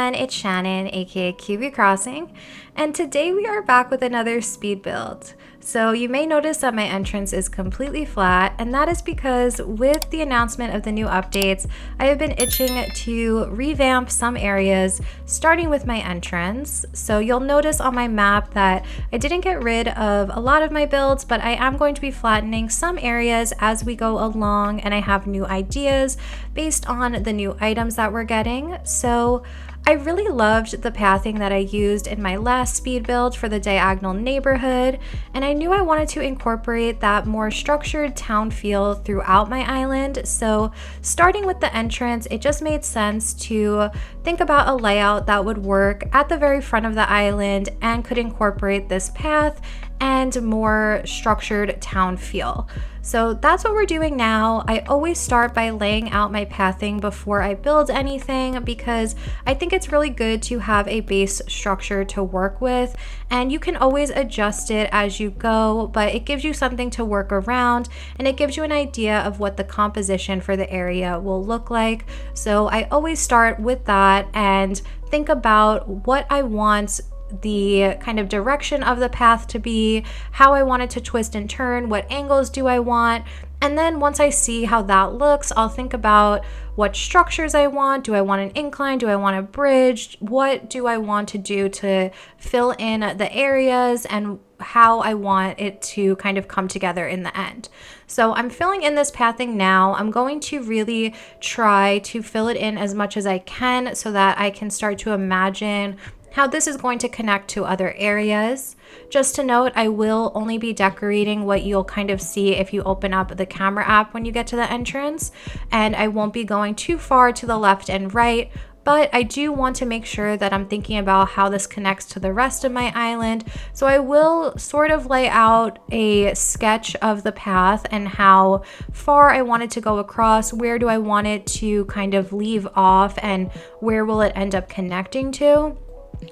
everyone, it's Shannon, aka QB Crossing, and today we are back with another speed build. So you may notice that my entrance is completely flat, and that is because with the announcement of the new updates, I have been itching to revamp some areas, starting with my entrance. So you'll notice on my map that I didn't get rid of a lot of my builds, but I am going to be flattening some areas as we go along, and I have new ideas based on the new items that we're getting. So I really loved the pathing that I used in my last speed build for the diagonal neighborhood, and I knew I wanted to incorporate that more structured town feel throughout my island. So starting with the entrance, it just made sense to think about a layout that would work at the very front of the island and could incorporate this path and more structured town feel. So that's what we're doing now. I always start by laying out my pathing before I build anything because I think it's really good to have a base structure to work with, and you can always adjust it as you go, but it gives you something to work around and it gives you an idea of what the composition for the area will look like. So I always start with that and think about what I want the kind of direction of the path to be, how I want it to twist and turn, what angles do I want, and then once I see how that looks, I'll think about what structures I want. Do I want an incline? Do I want a bridge? What do I want to do to fill in the areas and how I want it to kind of come together in the end. So I'm filling in this pathing now. I'm going to really try to fill it in as much as I can so that I can start to imagine how this is going to connect to other areas. Just to note, I will only be decorating what you'll kind of see if you open up the camera app when you get to the entrance, and I won't be going too far to the left and right, but I do want to make sure that I'm thinking about how this connects to the rest of my island. So I will sort of lay out a sketch of the path and how far I want it to go across, where do I want it to kind of leave off, and where will it end up connecting to.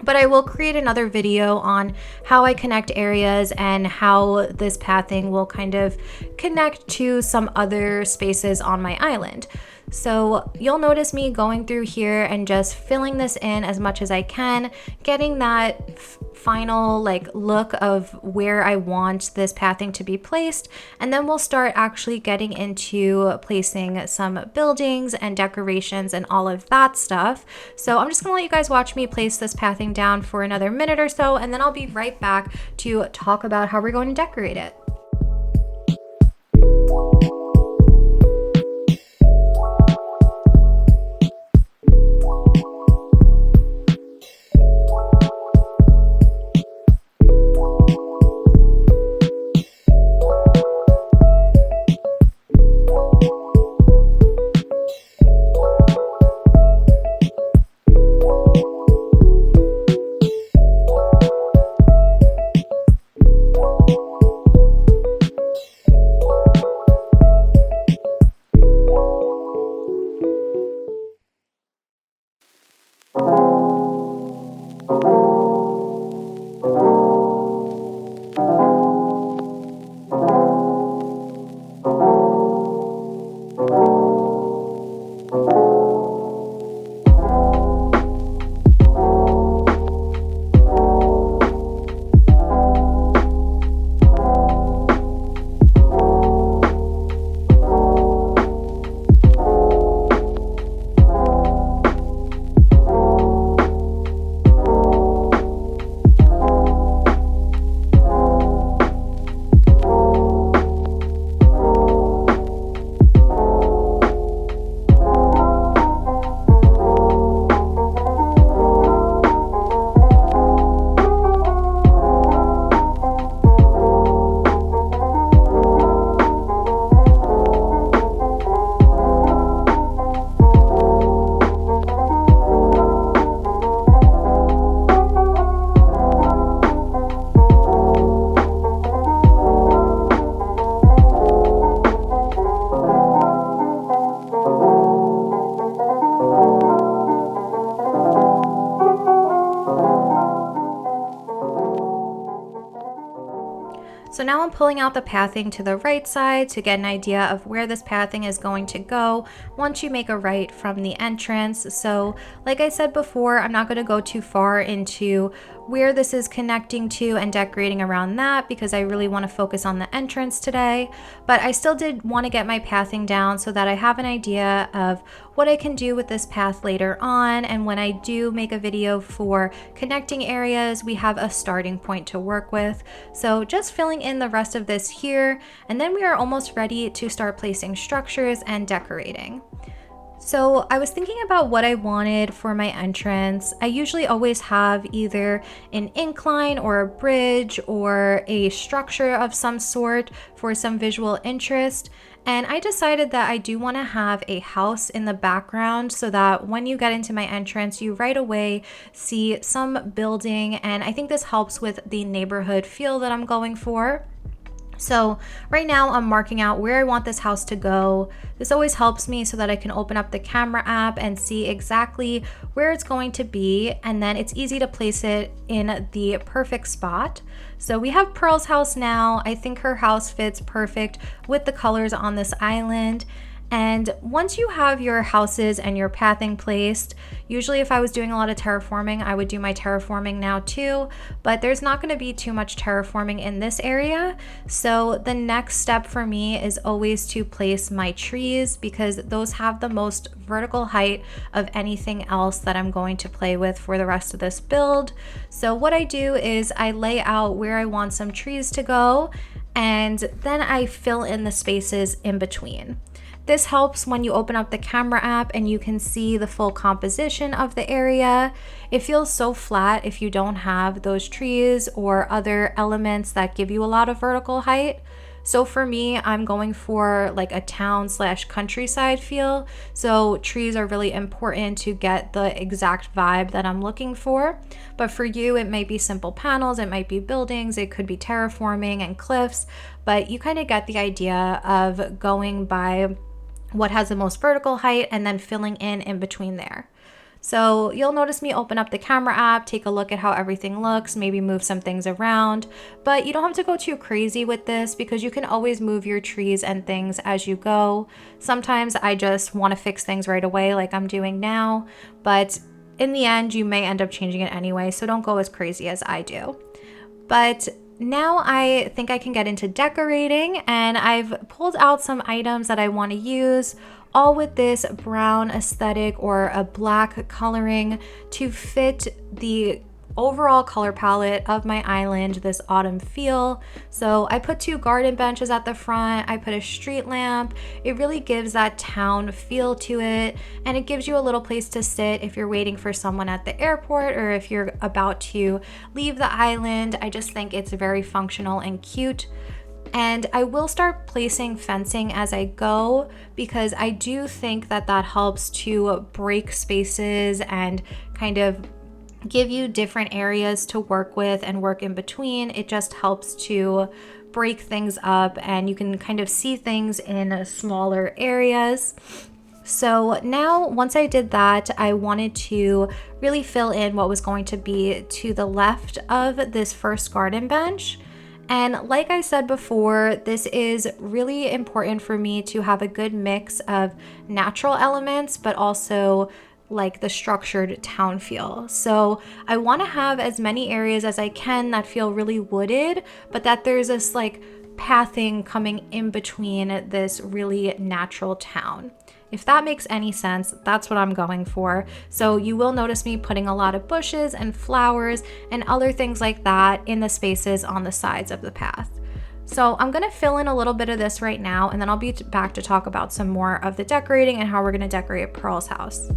But I will create another video on how I connect areas and how this pathing will kind of connect to some other spaces on my island. So you'll notice me going through here and just filling this in as much as I can, getting that final look of where I want this pathing to be placed, and then we'll start actually getting into placing some buildings and decorations and all of that stuff. So I'm just gonna let you guys watch me place this pathing down for another minute or so, and then I'll be right back to talk about how we're going to decorate it. now I'm pulling out the pathing to the right side to get an idea of where this pathing is going to go once you make a right from the entrance. So like I said before, I'm not going to go too far into where this is connecting to and decorating around that because I really want to focus on the entrance today. But I still did want to get my pathing down so that I have an idea of what I can do with this path later on, and when I do make a video for connecting areas, we have a starting point to work with. So just filling in the rest of this here, and then we are almost ready to start placing structures and decorating. So I was thinking about what I wanted for my entrance. I usually always have either an incline or a bridge or a structure of some sort for some visual interest. And I decided that I do want to have a house in the background so that when you get into my entrance, you right away see some building. And I think this helps with the neighborhood feel that I'm going for. So right now I'm marking out where I want this house to go. This always helps me so that I can open up the camera app and see exactly where it's going to be, and then it's easy to place it in the perfect spot. So we have Pearl's house now. I think her house fits perfect with the colors on this island. And once you have your houses and your pathing placed, usually if I was doing a lot of terraforming, I would do my terraforming now too, but there's not going to be too much terraforming in this area. So the next step for me is always to place my trees because those have the most vertical height of anything else that I'm going to play with for the rest of this build. So what I do is I lay out where I want some trees to go, and then I fill in the spaces in between. This helps when you open up the camera app and you can see the full composition of the area. It feels so flat if you don't have those trees or other elements that give you a lot of vertical height. So for me, I'm going for like a town/countryside feel. So trees are really important to get the exact vibe that I'm looking for. But for you, it might be simple panels, it might be buildings, it could be terraforming and cliffs, but you kind of get the idea of going by what has the most vertical height and then filling in between there. So you'll notice me open up the camera app, take a look at how everything looks, maybe move some things around, but you don't have to go too crazy with this because you can always move your trees and things as you go. Sometimes I just want to fix things right away like I'm doing now, but in the end you may end up changing it anyway, so don't go as crazy as I do. But now I think I can get into decorating, and I've pulled out some items that I want to use, all with this brown aesthetic or a black coloring to fit the overall color palette of my island, this autumn feel. So I put 2 garden benches at the front, I put a street lamp. It really gives that town feel to it, and it gives you a little place to sit if you're waiting for someone at the airport or if you're about to leave the island. I just think it's very functional and cute. And I will start placing fencing as I go because I do think that that helps to break spaces and kind of give you different areas to work with and work in between. It just helps to break things up and you can kind of see things in smaller areas. So now once I did that, I wanted to really fill in what was going to be to the left of this first garden bench. And like I said before, this is really important for me to have a good mix of natural elements, but also like the structured town feel. So I want to have as many areas as I can that feel really wooded, but that there's this like pathing coming in between this really natural town. If that makes any sense, that's what I'm going for. So you will notice me putting a lot of bushes and flowers and other things like that in the spaces on the sides of the path. So I'm going to fill in a little bit of this right now, and then I'll be back to talk about some more of the decorating and how we're going to decorate Pearl's house.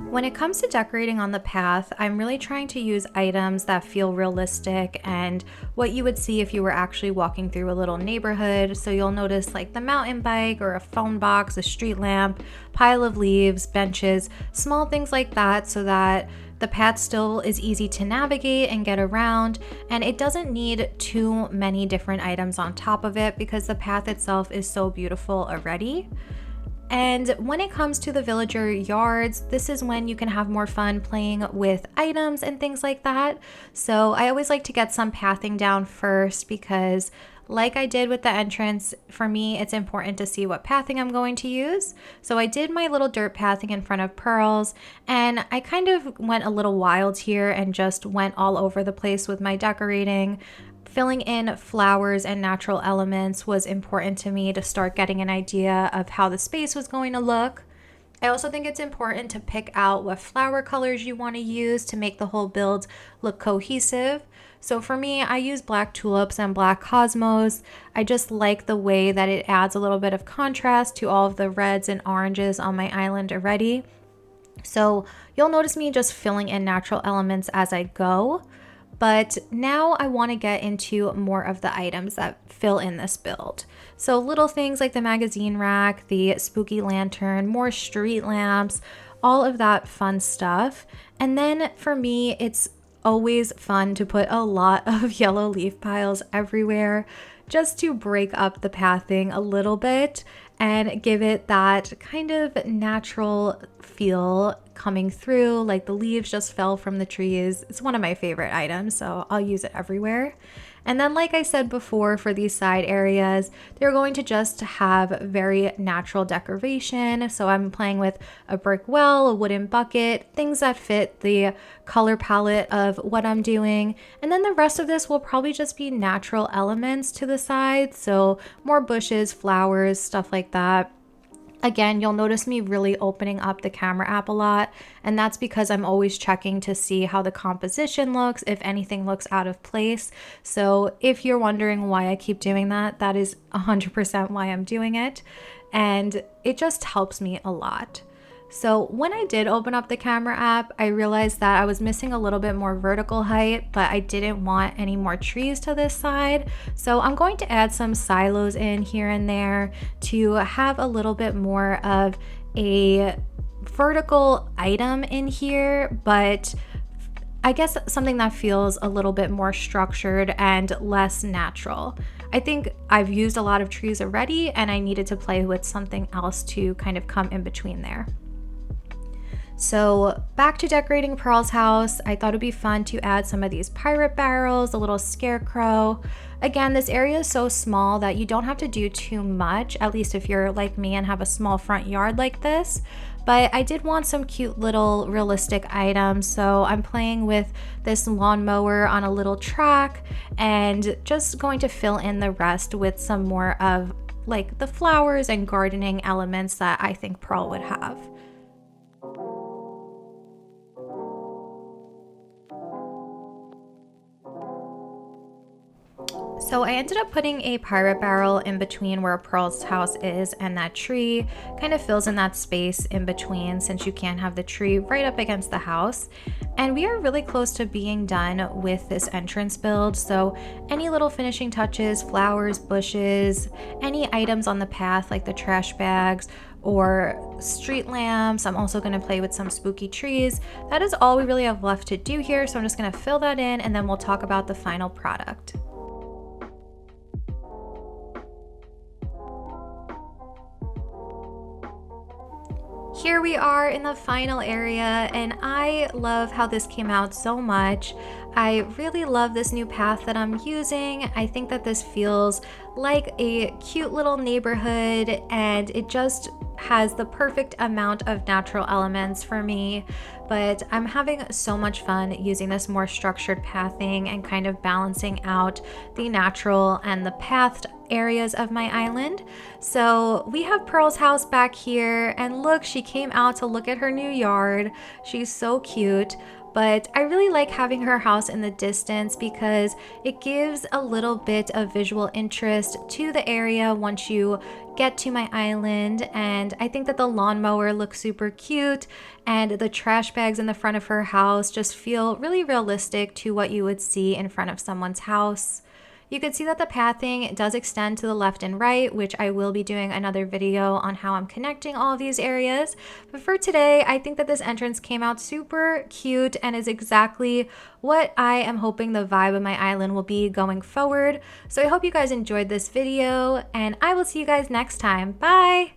When it comes to decorating on the path, I'm really trying to use items that feel realistic and what you would see if you were actually walking through a little neighborhood. So you'll notice like the mountain bike or a phone box, a street lamp, pile of leaves, benches, small things like that, so that the path still is easy to navigate and get around, and it doesn't need too many different items on top of it because the path itself is so beautiful already. And when it comes to the villager yards, this is when you can have more fun playing with items and things like that. So I always like to get some pathing down first because, like I did with the entrance, for me it's important to see what pathing I'm going to use. So I did my little dirt pathing in front of Pearl's, and I kind of went a little wild here and just went all over the place with my decorating. Filling in flowers and natural elements was important to me to start getting an idea of how the space was going to look. I also think it's important to pick out what flower colors you want to use to make the whole build look cohesive. So for me, I use black tulips and black cosmos. I just like the way that it adds a little bit of contrast to all of the reds and oranges on my island already. So you'll notice me just filling in natural elements as I go. But now I want to get into more of the items that fill in this build. So little things like the magazine rack, the spooky lantern, more street lamps, all of that fun stuff. And then for me, it's always fun to put a lot of yellow leaf piles everywhere just to break up the pathing a little bit and give it that kind of natural feel coming through, like the leaves just fell from the trees. It's one of my favorite items, so I'll use it everywhere. And then, like I said before, for these side areas, they're going to just have very natural decoration. So I'm playing with a brick well, a wooden bucket, things that fit the color palette of what I'm doing. And then the rest of this will probably just be natural elements to the side. So more bushes, flowers, stuff like that. Again, you'll notice me really opening up the camera app a lot, and that's because I'm always checking to see how the composition looks, if anything looks out of place. So if you're wondering why I keep doing that, that is 100% why I'm doing it, and it just helps me a lot. So when I did open up the camera app, I realized that I was missing a little bit more vertical height, but I didn't want any more trees to this side. So I'm going to add some silos in here and there to have a little bit more of a vertical item in here, but I guess something that feels a little bit more structured and less natural. I think I've used a lot of trees already, and I needed to play with something else to kind of come in between there. So back to decorating Pearl's house, I thought it'd be fun to add some of these pirate barrels, a little scarecrow. Again, this area is so small that you don't have to do too much, at least if you're like me and have a small front yard like this. But I did want some cute little realistic items, so I'm playing with this lawnmower on a little track and just going to fill in the rest with some more of like the flowers and gardening elements that I think Pearl would have. So I ended up putting a pirate barrel in between where Pearl's house is and that tree. Kind of fills in that space in between since you can't have the tree right up against the house. And we are really close to being done with this entrance build. So any little finishing touches, flowers, bushes, any items on the path like the trash bags or street lamps. I'm also going to play with some spooky trees. That is all we really have left to do here. So I'm just going to fill that in and then we'll talk about the final product. Here we are in the final area, and I love how this came out so much. I really love this new path that I'm using. I think that this feels like a cute little neighborhood, and it just has the perfect amount of natural elements for me. But I'm having so much fun using this more structured pathing and kind of balancing out the natural and the pathed areas of my island. So we have Pearl's house back here, and look, she came out to look at her new yard. She's so cute. But I really like having her house in the distance because it gives a little bit of visual interest to the area once you get to my island. And I think that the lawnmower looks super cute, and the trash bags in the front of her house just feel really realistic to what you would see in front of someone's house. You can see that the pathing does extend to the left and right, which I will be doing another video on how I'm connecting all of these areas. But for today, I think that this entrance came out super cute and is exactly what I am hoping the vibe of my island will be going forward. So I hope you guys enjoyed this video, and I will see you guys next time. Bye!